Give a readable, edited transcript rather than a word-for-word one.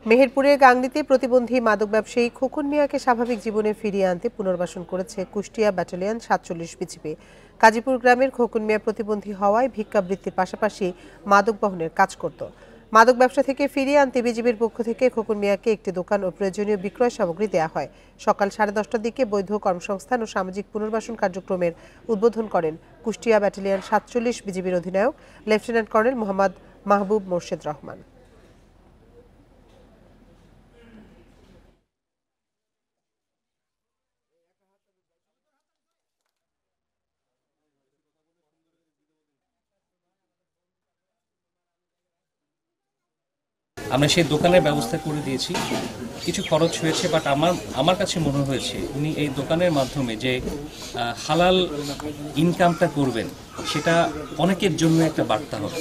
মেহেরপুরের গাংনীতে প্রতিবন্ধী মাদক ব্যবসায়ী খোকন মিয়াকে স্বাভাবিক জীবনে ফিরিয়ে আনতে পুনর্বাসন করেছে কুষ্টিয়া ব্যাটালিয়ন ৪৭ বিজিবি। কাজীপুর গ্রামের খোকন মিয়া প্রতিবন্ধী হওয়ায় ভিক্ষাবৃত্তির পাশাপাশি মাদক বহনের কাজ করত। মাদক ব্যবসা থেকে ফিরিয়ে আনতে বিজিবির পক্ষ থেকে খোকন মিয়াকে একটি দোকান ও প্রয়োজনীয় বিক্রয় সামগ্রী দেওয়া হয়। সকাল 10:30টার দিকে বৈধ কর্মসংস্থান ও সামাজিক পুনর্বাসন কার্যক্রমের উদ্বোধন করেন কুষ্টিয়া ব্যাটালিয়ন ৪৭ বিজিবির অধিনায়ক লেফটেন্যান্ট কর্নেল মোহাম্মদ মাহবুব মোর্শেদ রহমান। আমরা সেই দোকানের ব্যবস্থা করে দিয়েছি। কিছু খরচ হয়েছে, বাট আমার কাছে মনে হয়েছে উনি এই দোকানের মাধ্যমে যে হালাল ইনকামটা করবেন সেটা অনেকের জন্য একটা বার্তা হবে।